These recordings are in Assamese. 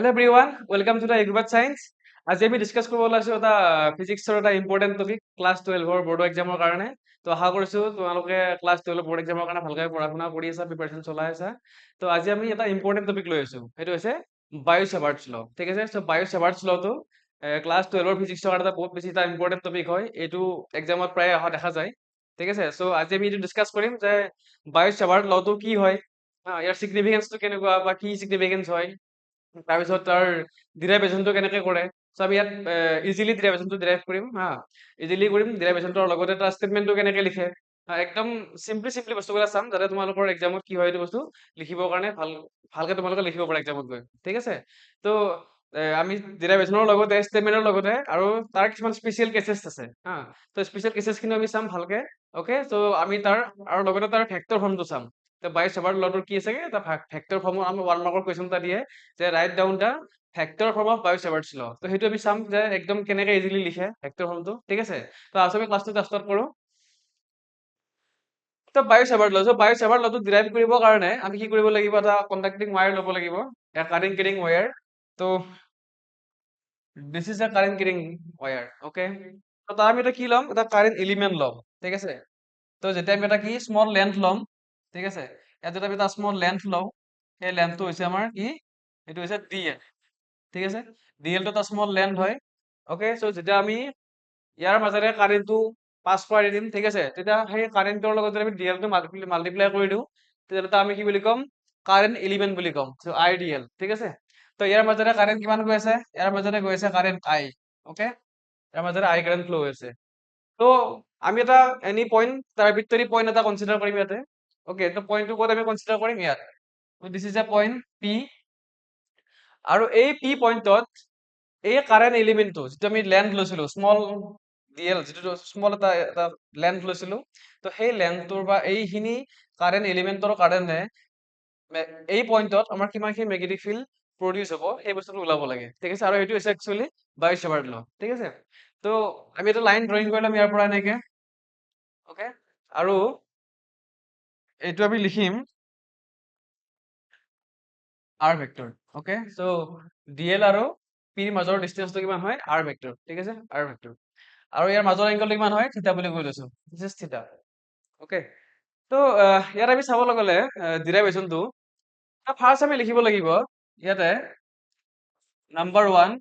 Hello everyone, welcome to the Egubat Science. আজি আমি ডিসকাস কৰিব ওলাইছো এটা ফিজিক্সৰ এটা ইম্পৰ্টেণ্ট টপিক ক্লাছ 12ৰ বৰ্ড এক্সামৰ কাৰণে। তো আশা কৰিছো তোমালোকে ক্লাছ 12 বৰ্ড এক্সামৰ কাৰণে ভালকৈ পঢ়া শুনা কৰি আছা, প্ৰিপাৰেচন চলাই আছা। তো আজি আমি এটা ইম্পৰ্টেণ্ট টপিক লৈ আছো, সেইটো হৈছে বায়ো-স্যাভাৰ্টছ ল। ঠিক আছে, সো বায়ো-স্যাভাৰ্টছ লটো ক্লাছ 12ৰ ফিজিক্সৰ কাৰণে এটা বহুত বেছি এটা ইম্পৰ্টেণ্ট টপিক হয়। এইটো এক্সামত প্ৰায় অহা দেখা যায়। ঠিক আছে, সো আজি আমি এইটো ডিসকাস কৰিম যে বায়ো-স্যাভাৰ্ট লটো কি হয়, ইয়াৰ সিগনিফিকেন্সটো কেনেকুৱা বা কি সিগনিফিকেন্স হয়, তাৰপিছত তাৰ ডিৰাইভেশ্যনটো কেনেকে কৰে। চ' আমি ইয়াত ইজিলি ডিৰাইভেশ্যনটো ডিৰাইভ কৰিম হা, ইজিলি কৰিম ডিৰাইভেশ্যনটোৰ লগতে তাৰ ষ্টেটমেণ্টটো কেনেকে লিখে। একদম চিম্পলি বস্তুবিলাক চাম, যাতে তোমালোকৰ এক্সামত কি হয় এইটো বস্তু লিখিবৰ কাৰণে ভালকে তোমালোকে লিখিব পাৰা এক্সামত গৈ। ঠিক আছে, তো আমি ডিৰাইভেশ্যনৰ লগতে ষ্টেটমেণ্টৰ লগতে আৰু তাৰ কিছুমান স্পেচিয়েল কেচেছ আছে হা। তো স্পেচিয়েল কেচেছখিনি আমি চাম ভালকে। অ'কে, তো আমি তাৰ আৰু লগতে তাৰ ভেক্টৰ ফৰ্মটো চাম। তো বায়ো-স্যাভাৰ্ট লটোৰ কি আছে, এটা ভেক্টৰ ফৰ্মৰ আমাৰ 1 মাৰ্কৰ কুৱেশ্যন এটা দিয়ে যে write down the vector form of Biot-Savart's law. তো সেইটো আমি চাম যে একদম কেনেকে ইজিলি লিখে ভেক্টৰ ফৰ্মটো। ঠিক আছে, তো আজ আমি ক্লাছটো ষ্টাৰ্ট কৰো। তো বায়ো-স্যাভাৰ্ট ল, বায়ো-স্যাভাৰ্ট লটো ডিৰাইভ কৰিবৰ কাৰণে আমি কি কৰিব লাগিব, এটা কণ্ডাক্টিং ৱায়াৰ ল'ব লাগিব, এটা কাৰেণ্ট কেৰিং ৱায়াৰ। তো this is a current carrying where. Okay, তো তাৰ আমি এটা কি ল'ম, এটা কারেন্ট এলিমেন্ট ল'ম। ঠিক আছে, তো যেতিয়া আমি এটা কি স্মল লেন্থ ল'ম। ঠিক আছে, ইয়াত যদি আমি এটা স্মল লেন্থ লওঁ, সেই লেন্থটো হৈছে আমাৰ কি, এইটো হৈছে ডিএল। ঠিক আছে, ডিএলটো এটা স্মল লেন্থ হয়। ওকে, চ' যেতিয়া আমি ইয়াৰ মাজেৰে কাৰেণ্টটো পাছ কৰাই দিম, ঠিক আছে, তেতিয়া সেই কাৰেণ্টৰ লগত যদি আমি ডিএলটো মাল্টিপ্লাই কৰি দিওঁ, তেতিয়াহ'লে আমি কি বুলি ক'ম, কাৰেণ্ট এলিমেন্ট বুলি ক'ম, চ' আই ডি এল। ঠিক আছে, তো ইয়াৰ মাজেৰে কাৰেণ্ট কিমান গৈ আছে, ইয়াৰ মাজেৰে গৈ আছে কাৰেণ্ট আই। ওকে, ইয়াৰ মাজেৰে আই কাৰেণ্ট ফ্ল' হৈ আছে। তো আমি এটা এনি পইণ্ট, তাৰ আৰবিট্ৰাৰী পইণ্ট এটা কনচিডাৰ কৰিম ইয়াতে। ওকে, তো পইণ্টটো ক'ত আমি কনচিডাৰ কৰিম, ইয়াত। This is a point P, আৰু এই পি পইণ্টত এই কাৰেণ্ট এলিমেন্টটো যিটো আমি লেন্থ লৈছিলো স্মল ডিএল, যিটো স্মল এটা লেন্থ লৈছিলো, তো সেই লেন্থটোৰ বা এইখিনি কাৰেণ্ট এলিমেন্টৰ কাৰণে এই পইণ্টত আমাৰ কিমানখিনি মেগনেটিক ফিল্ড প্ৰডিউচ হ'ব সেই বস্তুটো ওলাব লাগে। ঠিক আছে, আৰু এইটো হৈছে একচুৱেলি বায়ো-স্যাভাৰ্ট ল। ঠিক আছে, তো আমি এটা লাইন ড্ৰয়িং কৰিলাম ইয়াৰ পৰা এনেকে। ওকে, আৰু এইটো আমি লিখিম আৰ ভেক্টৰ। ওকে, চ' ডিএল আৰু পিৰ মাজৰ ডিষ্টেন্সটো কিমান হয়, আৰ ভেক্টৰ। ঠিক আছে, আৰ ভেক্টৰ, আৰু ইয়াৰ মাজৰ এংগলটো কিমান হয়, থিটা বুলি কৈ লৈছো, দিস ইজ থিটা। ওকে, তো ইয়াত আমি চাবলৈ গ'লে ডিৰাইভেশ্যনটো ফাৰ্ষ্ট আমি লিখিব লাগিব ইয়াতে নাম্বাৰ 1,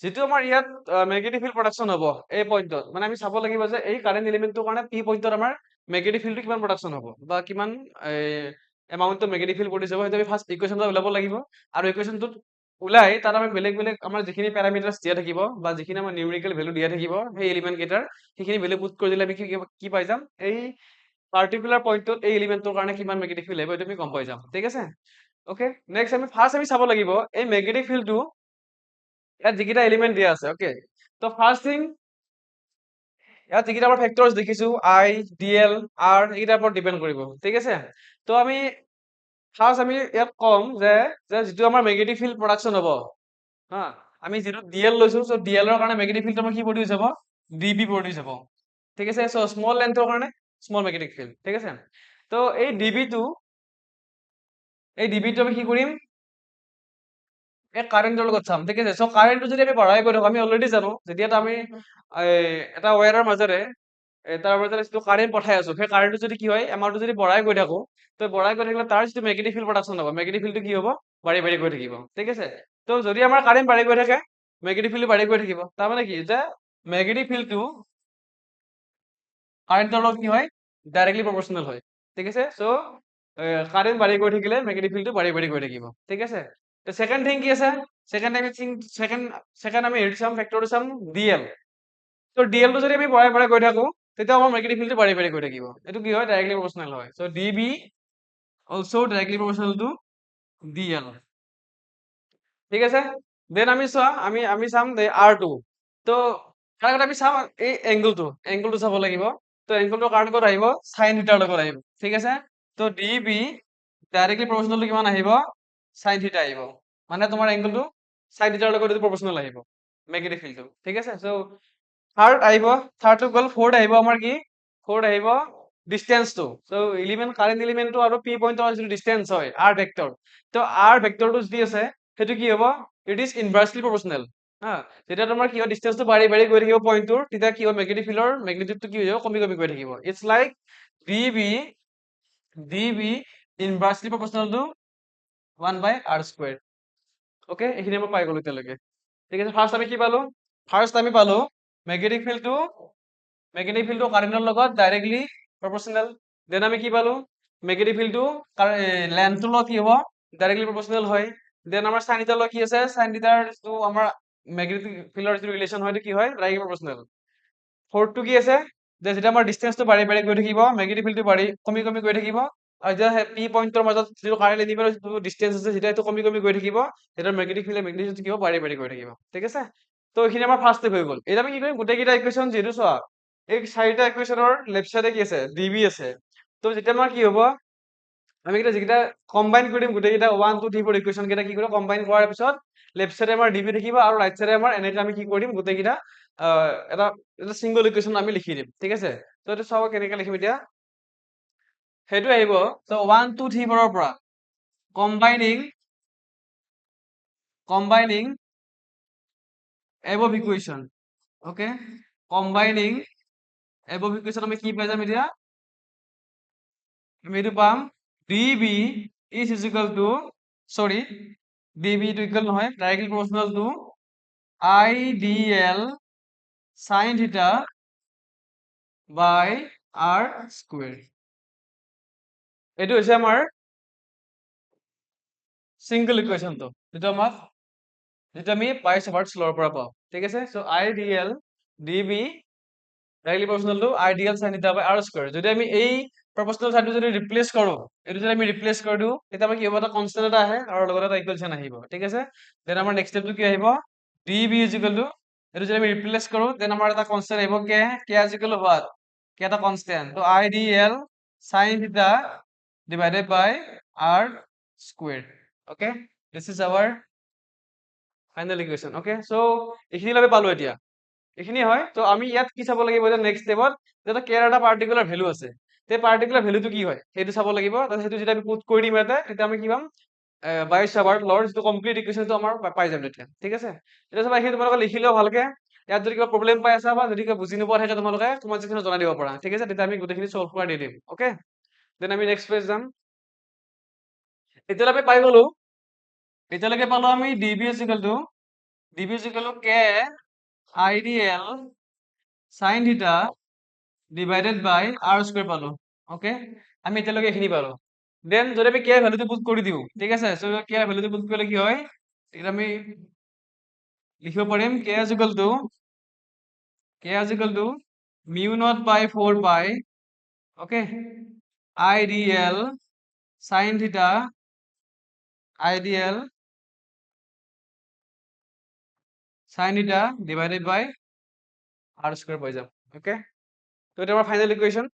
যিটো আমাৰ ইয়াত মেগনেটিক ফিল্ড প্ৰডাকশ্যন হ'ব এই পইণ্টত, মানে আমি চাব লাগিব যে এই কাৰেণ্ট এলিমেন্টটোৰ কাৰণে পি পইণ্টত আমাৰ মেগনেটিক ফিল্ডটো কিমান প্ৰডাকশ্যন হ'ব বা কিমান এমাউণ্টৰ মেগনেটিক ফিল্ড প্ৰডিউচ হ'ব, সেইটো আমি ফাৰ্ষ্ট ইকুৱেশ্যনটো ওলাব লাগিব। আৰু ইকুৱেশ্যনটোত ওলাই তাত আমি বেলেগ বেলেগ আমাৰ যিখিনি পেৰামিটাৰ্ছ দিয়া থাকিব বা যিখিনি আমাৰ নিউমেৰিকেল ভেলু দিয়া থাকিব সেই এলিমেণ্ট কেইটাৰ, সেইখিনি ভেলু পুট কৰি দিলে আমি কি পাই যাম, এই পাৰ্টিকুলাৰ পইণ্টত এই এলিমেণ্টটোৰ কাৰণে কিমান মেগনেটিক ফিল্ড আহিব এইটো আমি গম পাই যাম। ঠিক আছে, ওকে, নেক্সট আমি ফাৰ্ষ্ট চাব লাগিব এই মেগনেটিক ফিল্ডটো ইয়াত যিকেইটা এলিমেন্ট দিয়া আছে। ওকে, তো ফাৰ্ষ্ট থিং ইয়াত যিকেইটা আমাৰ ফেক্টৰছ দেখিছো আই, ডি এল, আৰ, এইকেইটাৰ ওপৰত ডিপেণ্ড কৰিব। ঠিক আছে, তো আমি ফাৰ্ষ্ট আমি ইয়াত কম যে যিটো আমাৰ মেগনেটিক ফিল্ড প্ৰডাকশ্যন হ'ব হা, আমি যিটো ডি এল লৈছো, চ' ডি এলৰ কাৰণে মেগনেটিক ফিল্ড আমাৰ কি প্ৰডিউচ হ'ব, ডি বি প্ৰডিউচ হ'ব। ঠিক আছে, চ' স্মল লেন্থৰ কাৰণে স্মল মেগনেটিক ফিল্ড। ঠিক আছে, তো এই ডিবিটো আমি কি কৰিম, এই কাৰেণ্টৰ লগত চাম। ঠিক আছে, চ' কাৰেণ্টটো যদি আমি বঢ়াই গৈ থাকো, আমি অলৰেডি জানো যেতিয়া আমি এটা ৱায়াৰৰ মাজেৰে তাৰ মাজেৰে যিটো কাৰেণ্ট পঠাই আছো, সেই কাৰেণ্টটো যদি কি হয়, এমাউণ্টটো যদি বঢ়াই গৈ থাকো, তো বঢ়াই গৈ থাকিলে তাৰ যিটো মেগনেটিক ফিল্ড প্ৰডাকশ্যন হ'ব, মেগনেটিক ফিল্ডটো কি হ'ব, বাঢ়ি বাঢ়ি গৈ থাকিব। ঠিক আছে, তো যদি আমাৰ কাৰেণ্ট বাঢ়ি গৈ থাকে, মেগনেটিক ফিল্ডটো বাঢ়ি গৈ থাকিব, তাৰমানে কি যে মেগনেটিক ফিল্ডটো কাৰেণ্টৰ লগত কি হয়, ডাইৰেক্টলি প্ৰপৰ্চনেল হয়। ঠিক আছে, চ' কাৰেণ্ট বাঢ়ি গৈ থাকিলে মেগনেটিক ফিল্ডটো বাঢ়ি বাঢ়ি গৈ থাকিব। ঠিক আছে, তো ছেকেণ্ড থিং কি আছে, ছেকেণ্ড আমি হেৰি চাম, ফেক্টৰটো চাম ডি এল। তো ডি এলটো যদি আমি বঢ়াই বঢ়াই গৈ থাকো, তেতিয়া আমাৰ মেগনেটিক ফিল্ডটো বাঢ়ি বাঢ়ি গৈ থাকিব। এইটো কি হয়, ডাইৰেক্টলি প্ৰপৰ্চনেল হয়। So' D B also' directly proportional to D L. ঠিক আছে, দেন আমি চোৱা আমি চাম আৰ টু। তো তাৰ আগতে আমি চাম এই এংগলটো চাব লাগিব। তো এংগলটোৰ কাৰণে ক'ত আহিব, চাইন থিটাৰ লগত আহিব। ঠিক আছে, তো ডি বি ডাইৰেক্টলি প্ৰপৰ্চনেল কিমান আহিব, চাইন থিটা আহিব, মানে তোমাৰ এংগলটো চাইন থিটাৰ লগত এইটো প্ৰপৰ্চনেল আহিব মেগনেটিক ফিল্ডটো। ঠিক আছে, চ' থাৰ্ডটো গ'ল, ফ'ৰ্থ আহিব আমাৰ কি, ফ'ৰ্থ আহিব ডিষ্টেন্সটো। চ' কাৰেণ্ট এলিমেন্টটো আৰু পি পইণ্টৰ যিটো ডিষ্টেন্স হয় আৰ ভেক্টৰ, তো আৰ ভেক্টৰটো যি আছে সেইটো কি হ'ব ইট ইজ ইনভাৰ্চলি প্ৰপৰ্চনেল হা যেতিয়া তোমাৰ কি হয় ডিষ্টেন্সটো বাঢ়ি বাঢ়ি গৈ থাকিব পইণ্টটোৰ তেতিয়া কি হয় মেগনেটিক ফিল্ডৰ মেগনিটিউডটো কি হৈ যাব কমি কমি গৈ থাকিব it's like db inversely proportional to 1/r²। Okay এইখিনি মই পাই গলো এতিয়ালৈকে ঠিক আছে ফাৰ্ষ্ট আমি কি পালো ফাৰ্ষ্ট আমি পালো মেগনেটিক ফিল্ডটো কাৰেণ্টৰ লগত ডাইৰেক্টলি প্ৰপৰ্চনেল দেন আমি কি পালো মেগনেটিক ফিল্ডটো লেন্থটোৰ লগত কি হ'ব ডাইৰেক্টলি প্ৰপৰ্চনেল হয় দেন আমাৰ সাইন থিটাৰ লগত কি আছে সাইন থিটাৰ যিটো আমাৰ মেগনেটিক ফিল্ডৰ যিটো ৰিলেশ্যন হয় সেইটো কি হয় ডাইৰেক্টলি প্ৰপৰ্চনেল ফৰ্থটো কি আছে যে যেতিয়া আমাৰ ডিষ্টেন্সটো বাঢ়ি বাঢ়ি গৈ থাকিব মেগনেটিক ফিল্ডটো বাঢ়ি কমি কমি গৈ থাকিব আৰু যেতিয়া পি পইণ্টৰ মাজত যিটো কাৰেণ্ট এলিমেণ্টৰ যিটো ডিষ্টেন্স আছে যেতিয়া এইটো কমি কমি গৈ থাকিব তেতিয়া মেগনেটিক ফিল্ডৰ মেগনিটিউড কি হ'ব বাঢ়ি বাঢ়ি গৈ থাকিব ঠিক আছে তো এইখিনি আমাৰ ফাৰ্ষ্ট ষ্টেপ হৈ গ'ল এতিয়া আমি কি কৰিম গোটেইকেইটা ইকুৱেশ্যন যিহেতু চোৱা এই চাৰিটা ইকুৱেশ্যনৰ লেফ্ট চাইডে কি আছে ডিবি আছে তো যেতিয়া আমাৰ কি হ'ব আমি কেইটা যিকেইটা কম্বাইন কৰি দিম গোটেইকেইটা 1 2 3 4 ইকুৱেশ্যন কেইটা কি কৰিম কম্বাইন কৰাৰ পিছত লেফ্ট চাইডে আমাৰ ডিবি থাকিব আৰু ৰাইট চাইডে আমাৰ এনেকৈ আমি কি কৰিম গোটেইকেইটা এটা এটা সিঙ্গল ইকুৱেশ্যন আমি লিখি দিম ঠিক আছে তো এইটো চাব কেনেকৈ লিখিম এতিয়া সেইটো আহিব তো 1 2 3 4 ৰ পৰা combining above equation okay combining above equation আমি কি পাই যাম এতিয়া আমি এইটো পাম db is equal to sorry db to equal নহয় directly proportional to idl sin theta by r square এইটো হৈছে আমাৰ সিঙ্গল ইকুৱেশ্যনটো যেটা আমি পাইছ পাৰ্টস লৰ পৰা পাওঁ ঠিক আছে so ideal db directly proportional to ideal sin theta by r square যদি আমি এই প্ৰপৰ্চনেল সাইনটো যদি ৰিপ্লেস কৰো এটো যদি আমি ৰিপ্লেস কৰি দিও তেতিয়া আমাৰ কি হ'ব এটা কনস্ট্যান্ট এটা আহে আৰু লগত এটা ইকুৱেশ্যন আহিব ঠিক আছে দেন আমাৰ নেক্সট স্টেপটো কি আহিব db is equal to এটো যদি আমি ৰিপ্লেস কৰো দেন আমাৰ এটা কনস্ট্যান্ট আহিব k is equal to what k এটা কনস্ট্যান্ট তো ideal sin theta divided by r square okay this is our final equation okay so এইখিনি আমি পালো এতিয়া এইখিনি হয় তো আমি ইয়াত কি চাব লাগিব যে নেক্সট স্টেপত যেটা কেৰ এটা পাৰ্টিকুলাৰ ভ্যালু আছে তে পাৰ্টিকুলাৰ ভ্যালুটো কি হয় সেইটো চাব লাগিব তাৰপিছত সেইটো যেতিয়া আমি পুট কৰি দিম ইয়াতে তেতিয়া আমি কি পাম বাই সাবাৰ্ট লৰ যিটো কমপ্লিট ইকুৱেশ্যনটো আমাৰ পাই যাম তেতিয়া ঠিক আছে এতিয়া চাবা এইখিনি তোমালোকে লিখিলেও ভালকে ইয়াত যদি কিবা প্ৰব্লেম পাই আছা বা যদি কিবা বুজি নোপোৱা থাকে তোমালোকে কমেন্ট সেকশনত জনাই দিব পাৰা ঠিক আছে তেতিয়া আমি গোটেইখিনি সলভ কৰি দি দিম ওকে দেন আমি নেক্সট পেজ যাম এতিয়ালৈকে পাই গলো এতিয়ালৈকে পালো আমি db is equal to k ideal sin theta divided by r square পালো ওকে আমি এতিয়ালৈকে এইখিনি পালো দেন যদি আমি k ভ্যালুটো পুট কৰি দিও ঠিক আছে সো k ভ্যালুটো পুট কৰিলে কি হয় এটা আমি লিখিব পাৰিম k is equal to mu naught by 4 pi okay ideal sin theta divided by r square পাই যাম ওকে তো এটা আমাৰ final equation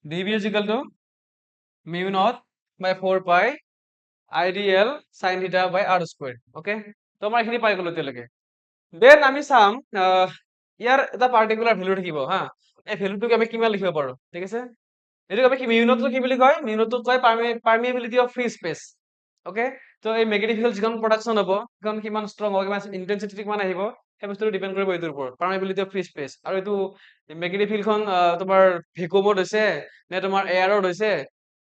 db is equal to mu naught by 4 pi ideal sin theta by r square okay তো আমাৰ এইখিনি পাই গলো এতিয়ালৈকে দেন আমি চাম ইয়াৰ এটা পাৰ্টিকুলাৰ ভ্যালু থাকিব হা এই ভ্যালুটোক আমি কিমান লিখিব পাৰো ঠিক আছে এইটোক আমি কি মিউনটটো কি বুলি কয় মিউনটটো কয় পাৰ্মিয়াবিলিটি অফ ফ্ৰী স্পেচ ওকে তো এই মেগনেটিক ফিল্ড যিখন প্ৰডাকশ্যন হ'ব সেইখন কিমান ষ্ট্ৰং হ'ব কিমান ইন্টেনসিটি কিমান আহিব সেই বস্তুটো ডিপেন্ড কৰিব এইটোৰ ওপৰত পাৰ্মিয়াবিলিটি অফ ফ্ৰী স্পেচ আৰু এইটো মেগনেটিক ফিল্ডখন তোমাৰ ভেকুৱামত হৈছে নে তোমাৰ এয়াৰত হৈছে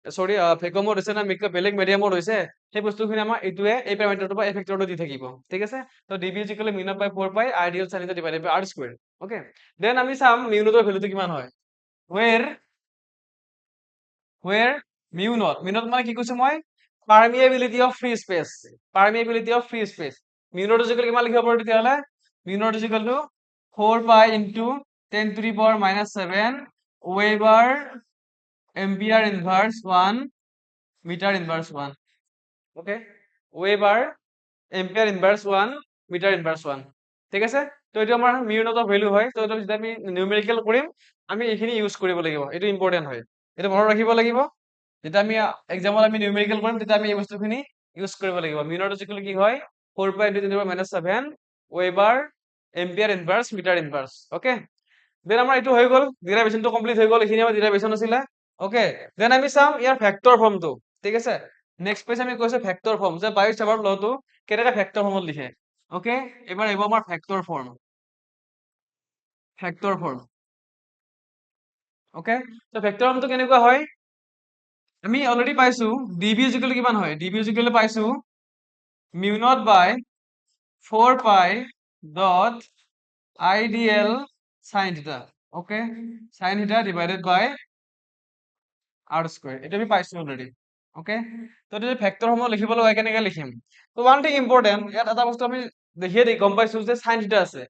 সৰি ভেকুৱামত হৈছে না বেলেগ মিডিয়ামত হৈছে সেই বস্তুখিনি আমাৰ এইটোৱে এই পেৰামিটাৰটো বা এই ফেক্টৰটো দি থাকিব ঠিক আছে তো db is equal to mu naught by 4 pi ideal sin theta divided by r square okay then আমি চাম mu naught ৰ ভ্যালুটো কিমান হয় where mu naught মানে কি কৈছো মই permeability of free space mu naught is equal to কিমান লিখিব পাৰো তেতিয়াহলে mu naught is equal to 4 pi into 10 to the power minus 7 Weber ampere inverse 1 meter inverse 1 okay Weber ampere inverse 1 meter inverse 1 ঠিক আছে তো এইটো আমাৰ mu naught ৰ ভ্যালু হয় তো এটা যদি আমি নিউমেৰিকেল কৰিম আমি এইখিনি ইউজ কৰিব লাগিব এইটো ইম্পৰ্টেন্ট হয় এটা মনত ৰাখিব লাগিব যেতিয়া আমি এক্সামত আমি নিউমেৰিকেল কৰিম তেতিয়া আমি এই বস্তুখিনি ইউজ কৰিব লাগিব mu naught is equal to কি হয় 4 pi into 10 to the power minus 7 Weber ampere inverse meter inverse okay then আমাৰ এইটো হৈ গ'ল ডেৰিভেশ্যনটো কমপ্লিট হৈ গ'ল এইখিনি আমাৰ ডেৰিভেশ্যন আছিলে ওকে, দেন আমি চাম ইয়াৰ ভেক্টৰ ফৰ্মটো, ঠিক আছে। নেক্সট পেজ আমি কৈছো ভেক্টৰ ফৰ্ম, যে বায়ু চেভাৰ লটো কেনেকে ভেক্টৰ ফৰ্মত লিখে। ওকে, এবাৰ আহিব আমাৰ vector form, vector form. Okay, তো ভেক্টৰ ফৰ্মটো কেনেকুৱা হয়, আমি অলৰেডি পাইছো ডিবি ইকুৱেল কিমান হয়, ডিবি ইকুৱেল পাইছো mu naught by 4 pi dot IDL sine theta. Okay, sine theta divided by r square, এটা আমি পাইছো অলৰেডি। ওকে, তো যদি ভেক্টৰ সমূহ লিখিবলৈ হয় কেনেকে লিখিম, তো ওৱান থিং ইম্পৰ্টেণ্ট, ইয়াত এটা বস্তু আমি দেখিয়ে গম পাইছো যে সাইন থিটা আছে।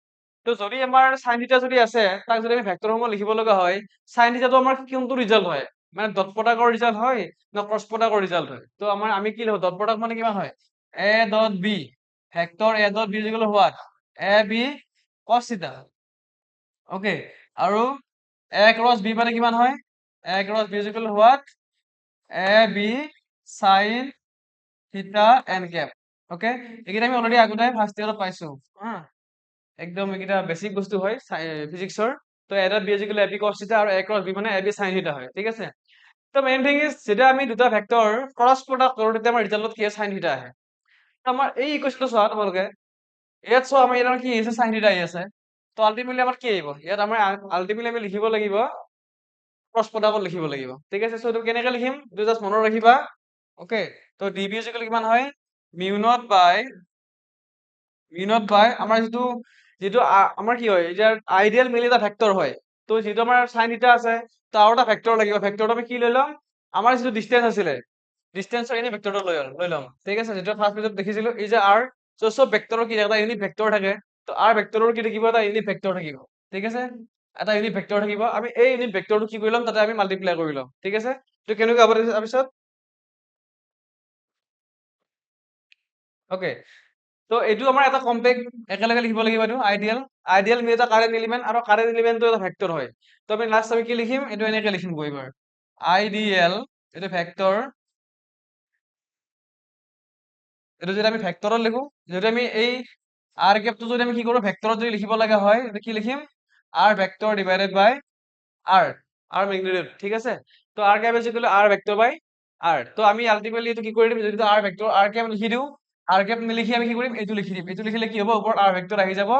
তো যদি আমাৰ সাইন থিটা যদি আছে, তাক যদি আমি ভেক্টৰ সমূহ লিখিব লগা হয়, সাইন থিটাটো আমাৰ কোনটো ৰিজাল্ট হয়, মানে ডট প্ৰডাক্টৰ ৰিজাল্ট হয় না ক্ৰছ প্ৰডাক্টৰ ৰিজাল্ট হয়। তো আমি কি লিখো, ডট প্ৰডাক্ট মানে কিমান হয়, A dot B, vector A dot B equal what, A B cos theta. Okay, আৰু এ ক্ৰছ বি মানে কিমান হয়, A cross B equal what, A B sine theta N cap. Okay, এইকেইটা আমি অলৰেডি আগতে ফাৰ্ষ্ট ইয়াৰত পাইছো হা, একদম এইকেইটা বেছিক বস্তু হয় ফিজিক্সৰ। তো এটা বি ইকুৱেল এ বি কস থিটা আৰু এ ক্ৰছ বি মানে এ বি সাইন থিটা হয়, ঠিক আছে। তো মেইন থিং ইজ যেতিয়া আমি দুটা ভেক্টৰ ক্ৰছ প্ৰডাক্ট কৰো তেতিয়া আমাৰ ৰিজাল্টত কি সাইন থিটা আহে। আমাৰ এই ইকুৱেশ্যনটো চোৱা তোমালোকে, ইয়াত চোৱা আমাৰ ইয়াত কি আহিছে, সাইন থিটা আহি আছে। তো আল্টিমেটলি আমাৰ কি আহিব, ইয়াত আমাৰ আল্টিমেটলি আমি লিখিব লাগিব ক্ৰছ প্ৰডাক্টত লিখিব লাগিব, ঠিক আছে। সো এইটো কেনেকে লিখিম, এইটো জাষ্ট মনত ৰাখিবা। ওকে, তো ডিবি ইকুৱেল কিমান হয়, মিউ নট বাই আমাৰ যিটো যিটো আমাৰ কি হয়, এতিয়া আইডিয়েল মিলি এটা ভেক্টৰ হয়। তো যিটো আমাৰ সাইন থিটা আছে, তো আৰু এটা ভেক্টৰ লাগিব, ভেক্টৰটো আমি কি লৈ ল'ম, আমাৰ যিটো ডিসটেন্স আছিলে ডিসটেন্সৰ এনে ভেক্টৰটো লৈ ল'ম, ঠিক আছে। যেটো ফাৰ্ষ্ট পেজত দেখিছিলো এই যে আৰ, সো সব ভেক্টৰৰ কি এটা ইউনিট ভেক্টৰ থাকে। তো আৰ ভেক্টৰৰ কি থাকিব, এটা ইউনিট ভেক্টৰ থাকিব, ঠিক আছে। এটা ইউনিট ভেক্টৰ থাকিব, আমি এই ইউনিট ভেক্টৰটো কি কৰি ল'ম, তাতে আমি মাল্টিপ্লাই কৰি ল'ম, ঠিক আছে। তো কেনেকুৱা হ'ব তাৰপিছত, ওকে, তো এইটো আমাৰ এটা কম্পেক্ট একেলগে লিখিব লাগিব, এইটো আইডিয়েল, আইডিয়েল মিলি এটা কাৰেন্ট এলিমেন্ট, আৰু কাৰেন্ট এলিমেন্টটো এটা ভেক্টৰ হয়। তো আমি লাষ্ট আমি কি লিখিম, এইটো এনেকে লিখিম এইবাৰ, আইডিয়েল এইটো ভেক্টৰ, এইটো যদি আমি ভেক্টৰত লিখো, যদি আমি এই আৰ কেপটো যদি আমি কি কৰো ভেক্টৰত যদি লিখিব লগা হয়, এটা কি লিখিম, r vector divided by r, r magnitude, ঠিক আছে। তো r cap is equal r vector by r. তো আমি আল্টিমেটলি এইটো কি কৰি দিম, যদি আৰ ভেক্টৰ আৰ কেপ লিখি দিও, আৰ কেপ নিলিখি আমি কি কৰিম, এইটো লিখি দিম, এইটো লিখিলে কি হ'ব, ওপৰত আৰ ভেক্টৰ আহি যাব,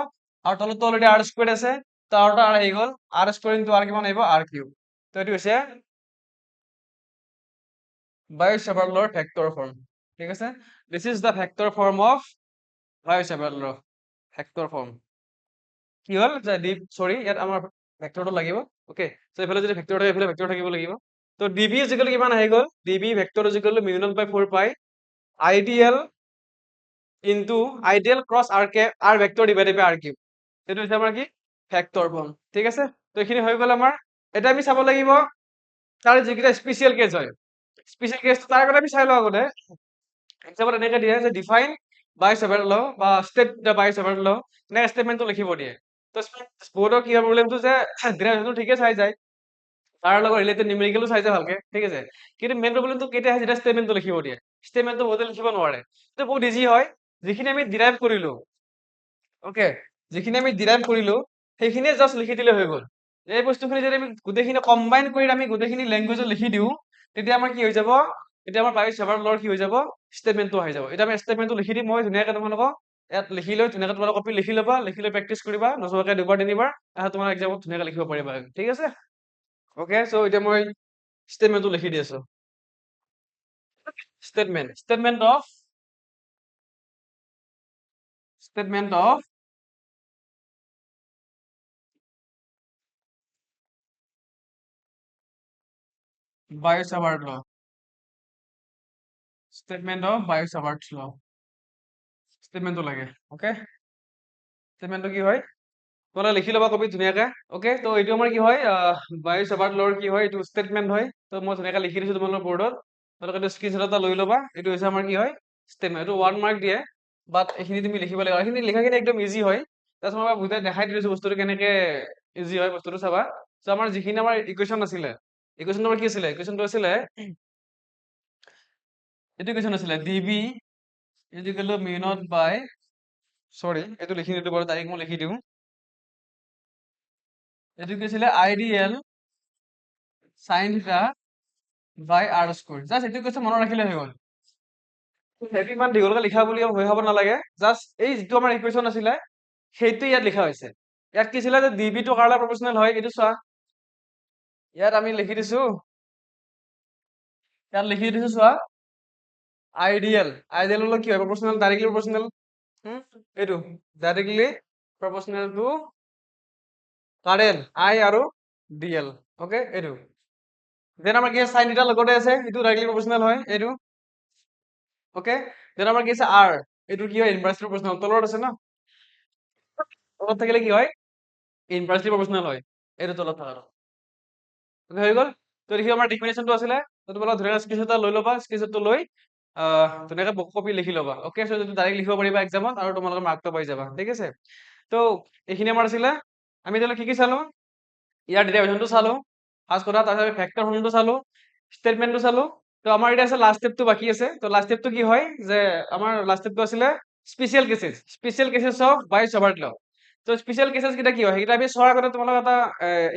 আৰু তলতো অলৰেডি আৰ স্কোয়াৰ আছে, তো আৰু এটা আৰ আহি গ'ল, আৰ স্কোয়াৰ ইনটু আৰ কিমান আহিব, আৰ কিউব। তো এইটো হৈছে বায়ো-স্যাভাৰ্ট ভেক্টৰ ফৰ্ম, ঠিক আছে। This is the vector form of Biot-Savart vector form. কি হ'ল যে সৰি ইয়াত আমাৰ ভেক্টৰটো লাগিব। ওকে, সো এইফালে যদি ভেক্টৰ থাকে এইফালে ভেক্টৰ থাকিব লাগিব। তো ডিবি ইকুৱেল কিমান আহি গ'ল, DB vector equal mu naught by 4 pi IDL into IDL cross r k r vector divided by r cube. এইটো হৈছে আমাৰ কি ভেক্টৰ ফৰ্ম, ঠিক আছে। তো এইখিনি হৈ গ'ল আমাৰ। এটা আমি চাব লাগিব তাৰ যিকেইটা স্পেচিয়েল কেছ হয়, স্পেচিয়েল কেছটো তাৰ আগতে আমি চাই লওঁ আগতে। এক্সাম্পল এনেকে দিয়ে যে ডিফাইন বাই চেভাৰ্ট ল বা ষ্টেট দ্য বাই চেভাৰ্ট ল, নেক্সট ষ্টেটমেন্টটো লিখিব দিয়ে। তো বহুতৰ কি হয় প্ৰব্লেমটো যে ডিৰাইভেশ্যনটো ঠিকে চাই যায়, তাৰ লগত ৰিলেটেড নিউমেৰিকেলো চাই যায় ভালকে, ঠিক আছে। কিন্তু মেইন প্ৰব্লেমটো কেতিয়া হয়, যেতিয়া ষ্টেটমেন্টটো লিখিব দিয়ে, ষ্টেটমেন্টটো বহুতে লিখিব নোৱাৰে। তো বহুত ইজি হয়, যিখিনি আমি ডিৰাইভ কৰিলো, ওকে, যিখিনি আমি ডিৰাইভ কৰিলো সেইখিনিয়ে জাষ্ট লিখি দিলে হৈ গ'ল। এই বস্তুখিনি যদি আমি গোটেইখিনি কম্বাইন কৰি আমি গোটেইখিনি লেংগুৱেজত লিখি দিওঁ, তেতিয়া আমাৰ কি হৈ যাব, এতিয়া আমাৰ বায়ু চেভাৰ লৰ কি হৈ যাব, ষ্টেটমেন্টটো আহি যাব। এতিয়া আমি ষ্টেটমেন্টটো লিখি দিম, মই ধুনীয়াকে তোমালোকক ইয়াত লিখি লৈ ধুনীয়াকে তোমালোক কপি লিখি ল'বা, লিখি লৈ প্ৰেক্টিচ কৰিবা, নোচোৱাকে দুবাৰ তিনিবাৰ, তোমাৰ এক্সামত ধুনীয়াকে লিখিব পাৰিবা, ঠিক আছে। ওকে, সো এতিয়া মই স্টেটমেন্টটো লিখি দি আছো, স্টেটমেন্ট অফ বায়ু চেভাৰ্ট ল, স্টেটমেন্ট অফ বায়ু চেভাৰ্ট ল, স্টেটমেন্টটো লাগে। ওকে, স্টেটমেন্টটো কি হয় তোমালোকে লিখি ল'বা কপি ধুনীয়াকে। ওকে, তো এইটো আমাৰ কি হয়, বায়ু চেভাৰ্ট লৰ কি হয়, এইটো স্টেটমেন্ট হয়। তো মই ধুনীয়াকে লিখি দিছো তোমালোকৰ বৰ্ডত, তোমালোকে এইটো স্ক্ৰীনশ্বট এটা লৈ ল'বা। এইটো হৈছে আমাৰ কি হয়, স্টেটমেন্ট। এইটো 1 মাৰ্ক দিয়ে, বাট এইখিনি তুমি লিখিব লাগিব, এইখিনি লিখাখিনি একদম ইজি হয়। তাৰপিছত মই বুজাই দেখাই দিছো বস্তুটো কেনেকে ইজি হয়, বস্তুটো চাবা। তো আমাৰ যিখিনি আমাৰ ইকুৱেশ্যন আছিলে, ইকুৱেশ্যনটো আমাৰ কি আছিলে, ইকুৱেশ্যনটো আছিলে এইটো ইকুৱেশ্যন আছিলে DB equal to mu naught by, sorry এইটো লিখি নিদিওঁ বাৰু, ডাইৰেক্ট মই লিখি দিওঁ। এইটো কি আছিলে, আইডিয়েল সাইন থিটা বাই আৰ স্কুৱেৰ। জাষ্ট এইটো কৈছে মনত ৰাখিলে হৈ গ'ল। সেইটো ইমান দীঘলকে লিখা বুলি হৈ হ'ব নালাগে। জাষ্ট এই যিটো আমাৰ ইকুৱেশ্যন আছিলে সেইটো ইয়াত লিখা হৈছে। ইয়াত কি আছিলে যে ডিবি টো কাৰ লগত প্ৰপৰ্চনেল হয় এইটো চোৱা। ইয়াত আমি লিখি দিছো, ইয়াত লিখি দিছো চোৱা, আইডিয়েল। আইডিয়েল হলো কি হয়? Proportional, directly proportional. এইটো ডাইৰেক্টলি প্ৰপৰ্চনেল টু কাৰেণ্ট আই আৰু ডিএল। অকে, এইটো দেন আমাৰ কি আছে সাইন থিটা লগতে আছে, এইটো ডাইৰেক্টলি প্ৰপৰ্চনেল হয় এইটো। অকে, দেন আমাৰ কি আছে আৰ, এইটো কি হয়? Inversely proportional. তলত আছে ন, তলত থাকিলে কি হয়? ইনভাৰ্চলি প্ৰপৰ্চনেল হয় এইটো তলত থকাটো। হৈ গ'ল। তো দেখি আমাৰ ডিফিনেশ্যনটো আছিলে, তো তোমালোকে ধুনীয়াকৈ স্ক্ৰীনশ্বট এটা লৈ ল'বা, স্ক্ৰীনশ্বটটো লৈ ধুনীয়াকৈ বুক কপি লিখি ল'বা। অকে, চ' যদি ডাইৰেক্ট লিখিব পাৰিবা এক্সামত আৰু তোমালোকৰ মাৰ্কটো পাই যাবা। ঠিক আছে, তো এইখিনি আমাৰ আছিলে। আমি এতিয়ালৈ কি কি চালো? ইয়াৰ ডেৰিভেশ্যনটো চালো ফাৰ্ষ্ট কথা, তাৰপিছত আমি ভেক্টৰ ফৰ্মটো চালো, ষ্টেটমেণ্টটো চালো। তো আমাৰ এতিয়া আছে লাষ্ট ষ্টেপটো বাকী আছে। তো লাষ্ট ষ্টেপটো কি হয় যে আমাৰ লাষ্ট ষ্টেপটো আছিলে special cases, special cases of Biot-Savart law. তো স্পেচিয়েল কেছেছ কেইটা কি হয় সেইকেইটা আমি চোৱাৰ আগতে তোমালোক এটা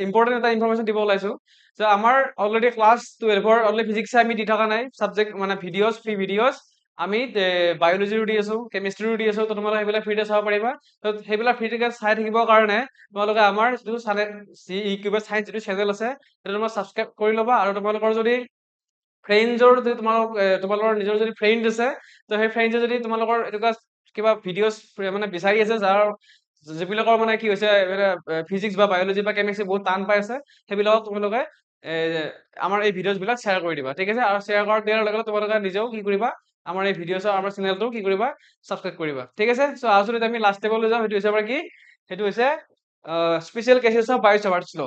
ইম্পৰ্টেণ্ট এটা ইনফৰমেশ্যন দিব ওলাইছো যে আমাৰ অলৰেডি ক্লাছ 12ৰ অলৰেডি ফিজিক্স আমি দি থকা নাই চাবজেক্ট, মানে ভিডিঅ'জ, ফ্ৰী ভিডিঅ'জ আমি বায়'লজিৰো দি আছো, কেমিষ্ট্ৰিৰো দি আছো। তো তোমালোকে সেইবিলাক ফ্ৰীতে চাব পাৰিবা। তো সেইবিলাক ফ্ৰীতে চাই থাকিবৰ কাৰণে তোমালোকে আমাৰ যিটো ইউটিউবৰ চাইন্স যিটো চেনেল আছে সেইটো তোমালোকে ছাবস্ক্ৰাইব কৰি ল'বা। আৰু তোমালোকৰ যদি ফ্ৰেণ্ডছৰ যদি তোমালোকৰ নিজৰ যদি ফ্ৰেণ্ড আছে, তো সেই ফ্ৰেণ্ডছে যদি তোমালোকৰ এনেকুৱা কিবা ভিডিঅ'জ মানে বিচাৰি আছে যাৰ যিবিলাকৰ মানে কি হৈছে ফিজিক্স বা বায়'লজি বা কেমিষ্ট্ৰি বহুত টান পাই আছে, সেইবিলাকক তোমালোকে আমাৰ এই ভিডিঅ'জ বিলাক শ্বেয়াৰ কৰি দিবা। ঠিক আছে, আৰু শ্বেয়াৰ কৰি দিয়াৰ লগে লগে তোমালোকে নিজেও কি কৰিবা, আমাৰ এই ভিডিঅ'ছৰ আমাৰ চেনেলটো কি কৰিবা, ছাবস্ক্ৰাইব কৰিবা। ঠিক আছে, চ' আৰু যদি আমি লাষ্ট ষ্টেপলৈ যাওঁ, সেইটো হৈছে আমাৰ কি, সেইটো হৈছে স্পেচিয়েল কেছেছ অফ বাইছ-ওভাৰ ল।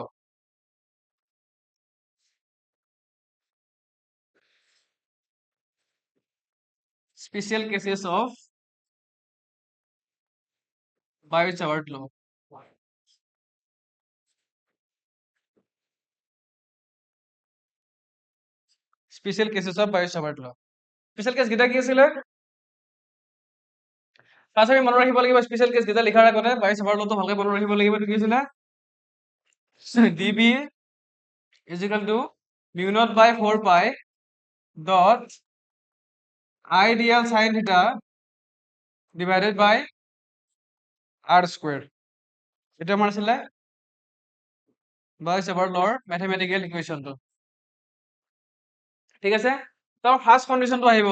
স্পেচিয়েল কেছেছ অফ বাইছ-ওভাৰ ল। স্পেচিয়েল কেছেছ অফ বাইছ-ওভাৰ ল। স্পেচিয়েল কেছ কেইটা কি আছিলে? ফাৰ্ষ্ট আমি মনত ৰাখিব লাগিব স্পেচিয়েল কেছ কেইটা লিখাৰ আগতে বাইছ-ওভাৰ লটো ভালকে মনত ৰাখিব লাগিব। এইটো কি আছিলে? DB is equal to mu naught by 4 pi dot IDL sine theta divided by r square. এইটো আমাৰ আছিলে বাইছ-ওভাৰ লৰ মেথমেটিকেল ইকুৱেশ্যনটো। ঠিক আছে, তো ফাৰ্ষ্ট কণ্ডিশ্যনটো আহিব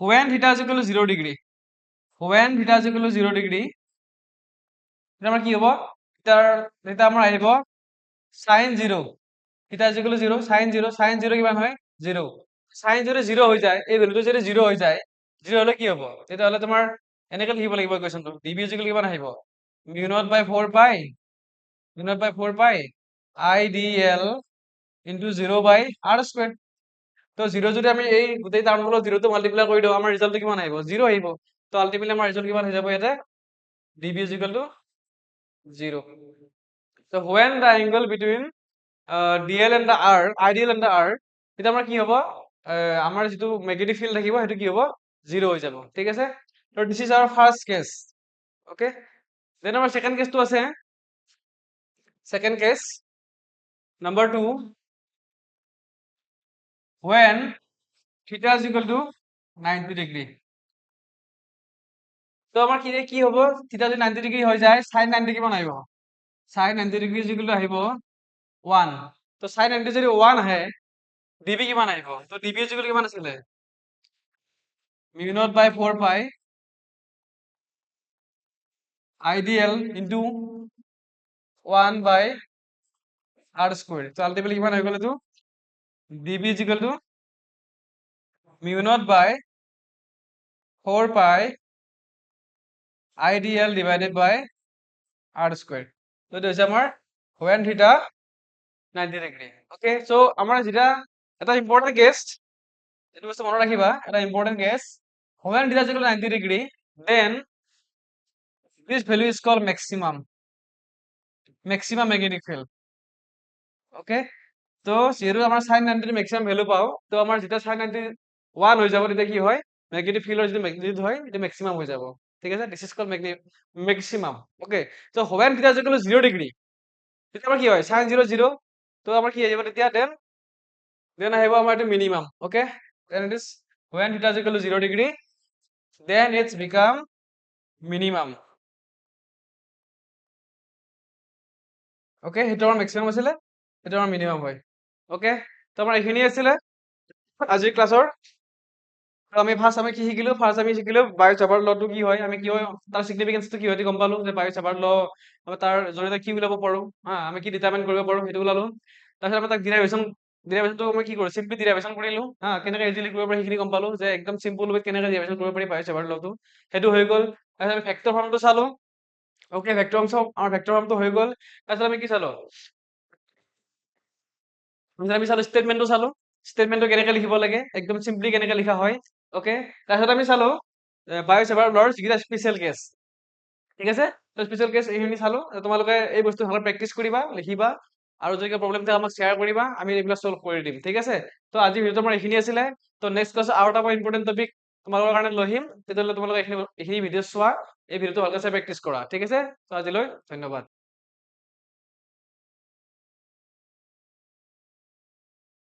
when theta is equal to 0 degree, when theta is equal to 0 degree, তেতিয়া আমাৰ কি হ'ব? তেতিয়া আমাৰ আহিব sin 0, theta is equal to 0, sin 0, sin 0 কিমান হয়? 0। sin 0 0 হৈ যায়, এই ভেলুটো যদি 0 হৈ যায়, 0 হলে কি হ'ব? তেতিয়াহ'লে তোমাৰ এনেকে লিখিব লাগিব ইকুৱেশ্যনটো। db is equal কিমান আহিব? মিউ নট বাই 4 পাই, মিউ নট বাই 4 পাই idl ইনটু 0 বাই r স্কুৱেৰ। তো 0 যদি আমি এই গোটেই টাৰ্মগুলো 0 টো মাল্টিপ্লাই কৰি দিওঁ, আমাৰ ৰিজাল্টটো কিমান আহিব? 0 আহিব। তো আলটিমেটলি আমাৰ ৰিজাল্ট কিমান হৈ যাব ইয়াতে? db is equal to 0. So when the angle between dl and the r, ideal and the r, তেতিয়া আমাৰ কি হ'ব? আমাৰ যিটো মেগনেটিক ফিল্ড থাকিব সেইটো কি হ'ব? 0 হৈ যাব। ঠিক আছে, তো this is our first case. Okay, then আমাৰ ছেকেণ্ড কেছটো আছে। Second case number 2, when theta is equal to 90 degree. তো আমাৰ কি হ'ব? থিটা যদি 90 ডিগ্ৰী হৈ যায়, sin 90 কিমান আহিব? sin 90 degree is equal two আহিব 1। তো sin 90 যদি 1 আহে, ডিবি কিমান আহিব? তো ডিবি ইজ ইকুৱেল কিমান আছিলে? Mu naught by 4 pi IDL into 1 by r square. তো আলটিমেটলি কিমান হৈ গ'ল এইটো? DB is equal to mu naught by 4 pi IDL divided by r square. তো এইটো হৈছে আমাৰ when theta 90 degree. Okay, so আমাৰ যেটা এটা ইম্পৰ্টেন্ট কেছ, এইটো বস্তু মনত ৰাখিবা, এটা important case. when theta is equal to 90 degree, then this value is called maximum magnetic field. Okay, তো যিহেতু আমাৰ sin 90 মেক্সিমাম ভ্যালু পাও, তো আমাৰ যেতিয়া sin 90 1 হৈ যাব তেতিয়া কি হয়? নেগেটিভ ফিল্ডৰ যিটো ম্যাগনিটিউড হয় এটা মেক্সিমাম হৈ যাব। ঠিক আছে, this is called maximum. Okay, so when theta is equal to 0 degree, তেতিয়া আমাৰ কি হয়? sin 0 0, তো আমাৰ কি হৈ যাব তেতিয়া? দেন দেন আহিব আমাৰ এইটো minimum okay then it is when theta is equal to 0 degree then it's become minimum okay সেইটো আমাৰ মেক্সিমাম আছিলে সেইটো আমাৰ মিনিমাম হয় ওকে তো আমাৰ এইখিনি আছিলে আজিৰ ক্লাছৰ আমি ফাৰ্ষ্ট কি শিকিলো ফাৰ্ষ্ট আমি শিকিলো বায়ু চাবাৰ লটো কি হয় আমি কি হয় তাৰ সিগনিফিকেন্সটো কি হয় গম পালো যে বায়ু চাবাৰ ল তাৰ জৰিয়তে কি ওলাব পাৰো হা আমি কি ডিটাৰমাইন কৰিব পাৰো সেইটো ওলালো তাৰপিছত আমি তাক ডিৰাইভেশ্যনটো আমি কি কৰো চিম্পলি ডিৰাইভেশ্যন কৰিলো হা কেনেকৈ ইজিলি কৰিব পাৰি সেইখিনি গম পালো যে একদম চিম্পল ৱেত কেনেকৈ ডিৰাইভেশ্যন কৰিব পাৰি বায়ু চাবাৰ লটো সেইটো হৈ গ'ল তাৰপিছত আমি ভেক্টৰ ফৰ্মটো চালো ওকে ভেক্টৰ ফৰ্ম আমাৰ ভেক্টৰ ফৰ্মটো হৈ গ'ল তাৰপিছত আমি কি চালো আমি চালো স্টেটমেন্টটো চালো স্টেটমেন্টটো কেনেকৈ লিখিব লাগে একদম চিম্পলি কেনেকৈ লিখা হয় ওকে তাৰপিছত আমি চালো বায়ু চেভাৰ লৰ যিকেইটা স্পেচিয়েল কেছ ঠিক আছে তো স্পেচিয়েল কেছ এইখিনি চালো তোমালোকে এই বস্তু ভালকৈ প্ৰেক্টিচ কৰিবা লিখিবা আৰু যদি কিবা প্ৰব্লেম থাকে আমাক শ্বেয়াৰ কৰিবা আমি এইবিলাক চল্ভ কৰি দিম ঠিক আছে তো আজি ভিডিঅ'টো আমাৰ এইখিনি আছিলে তো নেক্সট ক্লাছত আৰু এটা মই ইম্পৰ্টেণ্ট টপিক তোমালোকৰ কাৰণে লৈ আহিম তেতিয়াহ'লে তোমালোকে এইখিনি ভিডিঅ' চোৱা এই ভিডিঅ'টো ভালকৈ চাই প্ৰেক্টিচ কৰা ঠিক আছে তো আজিলৈ ধন্যবাদ